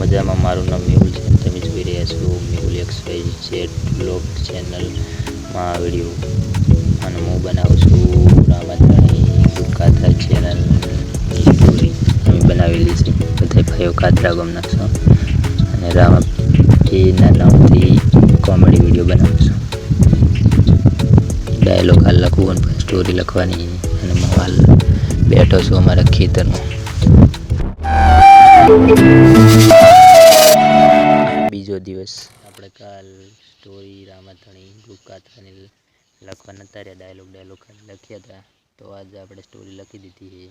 મજામાં? મારું નામ મેહુલ છે. તમે જોઈ રહ્યા છો મેહુલ XYZ બ્લોગ ચેનલમાં વિડીયો, અને હું બનાવું છું રામાધણી કાતરા ચેનલની સ્ટોરી અમે બનાવેલી છે. બધા ભાઈઓ કાતરા ગામના છો, અને એના નામથી કોમેડી વિડીયો બનાવું છું. ડાયલોગ હાલ લખવું અને પછી સ્ટોરી લખવાની. અને હું હાલ બેઠો છું અમારા ખેતરમાં. બીજો દિવસ. આપણે કાલ સ્ટોરી રામાધણી ગ્રુપ કાતરાની લખવા નતા રહ્યા, ડાયલોગ લખ્યા હતા. તો આજે આપણે સ્ટોરી લખી દીધી છે,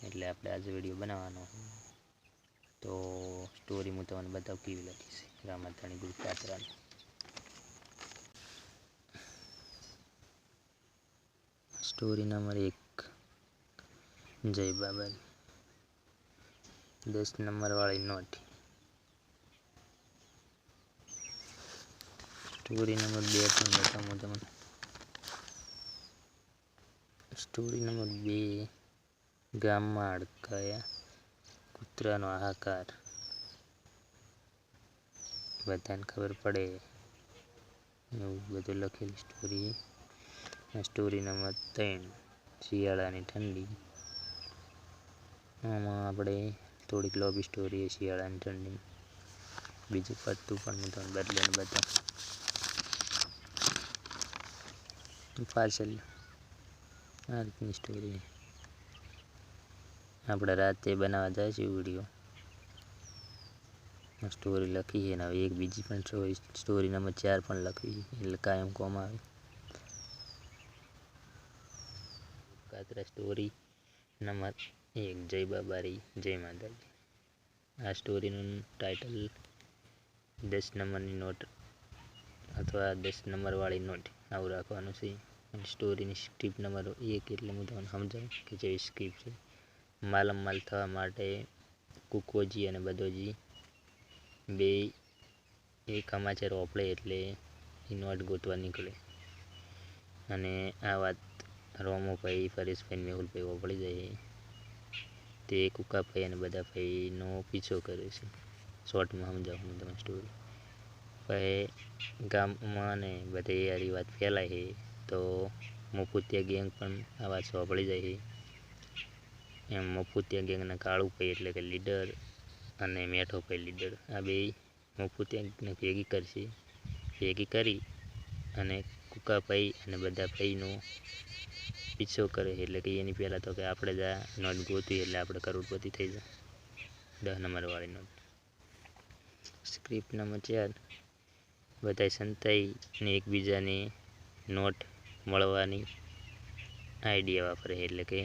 એટલે આપણે આજે વિડીયો બનાવવાનો. તો સ્ટોરી હું તમને બતાવું કેવી લખી છે રામાધણી ગ્રુપ કાતરાની. સ્ટોરી નંબર 1, જય બાબારી. 10 નંબર વાળી નોટ. સ્ટોરી નંબર 2 પણ બતાવું તમને. સ્ટોરી નંબર 2, ગામમાં અડકાયા કૂતરાનો હાહાકાર. બધાને ખબર પડે એવું બધું લખેલી સ્ટોરી. સ્ટોરી નંબર 3, શિયાળાની ઠંડી. આમાં આપણે થોડીક લોબી સ્ટોરી છે શિયાળાની ઠંડી. બીજું પત્તું પણ હું તમને બદલીને બતાવું પાછળ. આ રીતની સ્ટોરી આપણે રાતે બનાવવા જાય છે વિડીયો. સ્ટોરી લખી છે ને હવે એક બીજી પણ સ્ટોરી નંબર 4 પણ લખવી, એટલે કાયમ કોમ આવે. કાતરા સ્ટોરી નંબર 1, જય બાબારી, જય માતાજી. આ સ્ટોરીનું ટાઇટલ 10 નંબરની નોટ અથવા 10 નંબર વાળી નોટ આવું રાખવાનું છે. અને સ્ટોરીની સ્ક્રિપ્ટ નંબર 1 એટલે હું તમને સમજાવું કે જેવી સ્ક્રિપ્ટ છે. માલમાલ થવા માટે કુકવોજી અને બધોજી બે એક સમાચાર ઓપડે એટલે એ નોટ ગોતવા નીકળે. અને આ વાત રોમોભાઈ, પરેશભાઈ, મેહુલભાઈ ઓપડી જાય. તે કુકાભાઈ અને બધા ભાઈનો પીછો કરે છે. શોર્ટમાં સમજાવું હું તમને સ્ટોરી. પછી ગામમાં ને બધે યારી વાત ફેલાય છે, તો મફુતિયા ગેંગ પણ આ વાત સાંભળી જાય છે. એમ મફુતિયા ગેંગના કાળુભાઈ એટલે કે લીડર અને મેઠોભાઈ લીડર, આ બે મફુતિયાને ભેગી કરી અને કુકાભાઈ અને બધા ભાઈનો પીછો કરે. એટલે કે એની પહેલાં તો કે આપણે જ આ નોટ ગોતી એટલે આપણે કરોડપતિ થઈ જાય. 10 નંબર વાળી નોટ. સ્ક્રિપ્ટ નંબર 4, બધા સંતાઈને એકબીજાને નોટ મળવાની આઈડિયા વાપરે, એટલે કે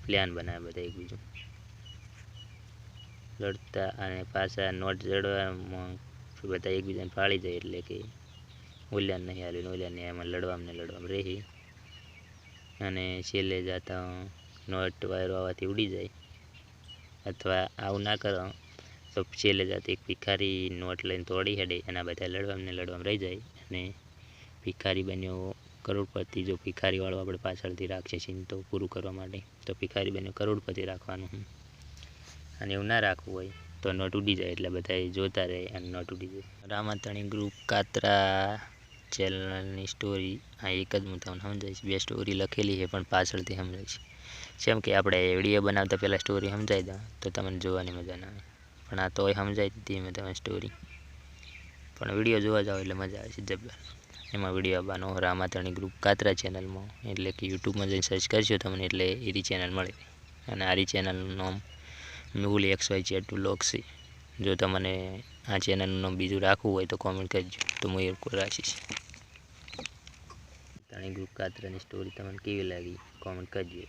પ્લાન બનાવે બધા એકબીજું લડતા. અને પાછા નોટ જડવામાં બધા એકબીજાને ફાળી જાય, એટલે કે ઓલ્યાને નહીં હાલ્યું, ઓલ્યાને નહીં, એમાં લડવામાં રહી. અને છેલ્લે જતા નોટ વાયરો આવવાથી ઉડી જાય, અથવા આવું ના કરો તો છેલ્લે જતા એક ભિખારી નોટ લઈને તોડી હેડે, એના બધા લડવામાં રહી જાય. અને ભિખારી બન્યો કરોડપતિ. જો ભિખારીવાળો આપણે પાછળથી રાખીએ છીએ તો પૂરું કરવા માટે, તો ભિખારી બન્યો કરોડપતિ રાખવાનું. અને એવું ના રાખવું હોય તો નોટ ઉડી જાય, એટલે બધા જોતા રહે અને નોટ ઉડી જાય. રામાધણી ગ્રુપ કાતરા ચેનલની સ્ટોરી આ એક જ હું તમને સમજાવીશ. 2 સ્ટોરી લખેલી છે પણ પાછળથી સમજાવીશ. જેમ કે આપણે વિડીયો બનાવતા પહેલાં સ્ટોરી સમજાવી દઉં તો તમને જોવાની મજા ના આવે, પણ આ તોય સમજાવી દીધી મેં તમે સ્ટોરી. પણ વિડીયો જોવા જાવ એટલે મજા આવે છે જબ્બર. એમાં વિડીયો આવવાનો રામાધણી ગ્રુપ કાતરા ચેનલમાં, એટલે કે યુટ્યુબમાં જઈને સર્ચ કરશો તમને એટલે એરી ચેનલ મળે. અને આરી ચેનલનું નામ મેહુલ XYZ બ્લોગ છે. જો તમને આ ચેનલનું નામ બીજું રાખવું હોય તો કોમેન્ટ કરજો, તો હું એ રાખીશ. રામાધણી ગ્રુપ કાતરાની સ્ટોરી તમને કેવી લાગી કોમેન્ટ કરજો.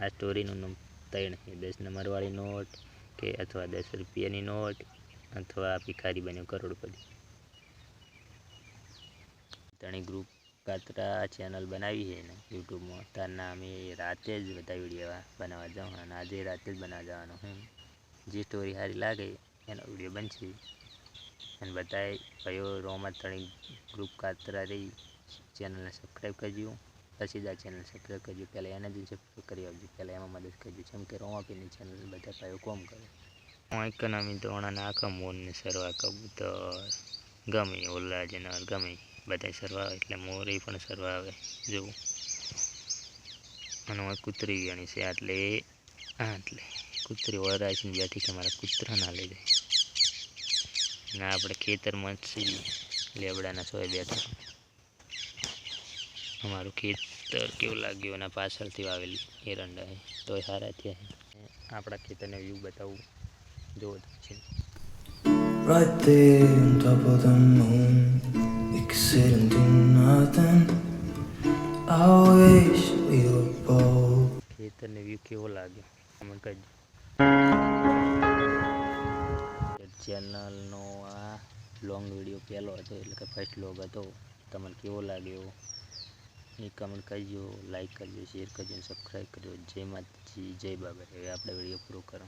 આ સ્ટોરીનું નામ 3 છે, 10 નંબર વાળી નોટ કે અથવા 10 રૂપિયાની નોટ અથવા ભિખારી બન્યો કરોડપતિ. રામાધણી ગ્રુપ કાતરા ચેનલ બનાવી છે ને યુટ્યુબમાં, તારના અમે રાતે જ બધા વિડીયો બનાવવા જાઉં, અને આજે રાતે જ બનાવવા જવાનો હું. જે સ્ટોરી સારી લાગે એનો વિડીયો બનશે. અને બધાએ ભાઈઓ રામાધણી ગ્રુપ કાતરા રહી ચેનલને સબસ્ક્રાઈબ કરજો. પછી જ આ ચેનલ સબસ્ક્રાઈબ કરજો. પહેલાં એને જ સબસ્ક્રાઈબ કરી આપજો, પહેલાં એમાં મદદ કરજો. જેમ કે રોમાપીરની ચેનલ બધા ભાઈઓ કોમ કરે. ઇકોનોમી ધોરણે આખા મોરને સરવા કબૂતર ગમે ઓલા જનર ગમે બધા સરવા આવે એટલે મોરે પણ સરવા આવે જોવું. અને હું કૂતરી વેણી છે એટલે કૂતરી વરાશીને બેઠી કે મારા કૂતરા ના લઈ જાય. ના આપણે ખેતરમાં જ છીએ લેબડાના સોય બેઠા. અમારું ખેતર કેવું લાગ્યું અને પાછળથી વાવેલી એરંડા તોય સારા થયા. આપણા ખેતરને વ્યૂ બતાવું જોવો છે. Right there on top of the moon, we could sit and do nothing. I wish we were bold. ખેતરને વ્યૂ કેવો લાગ્યો કમેન્ટ કરજો. ચેનલનો આ લોંગ વિડીયો પહેલો હતો એટલે કે ફર્સ્ટ લોગ હતો. તમને કેવો લાગ્યો એ કમેન્ટ કરજો, લાઈક કરજો, શેર કરજો અને સબસ્ક્રાઈબ કરજો. જય માતાજી, જય બાબા. હવે આપણે વિડીયો પૂરો કરો.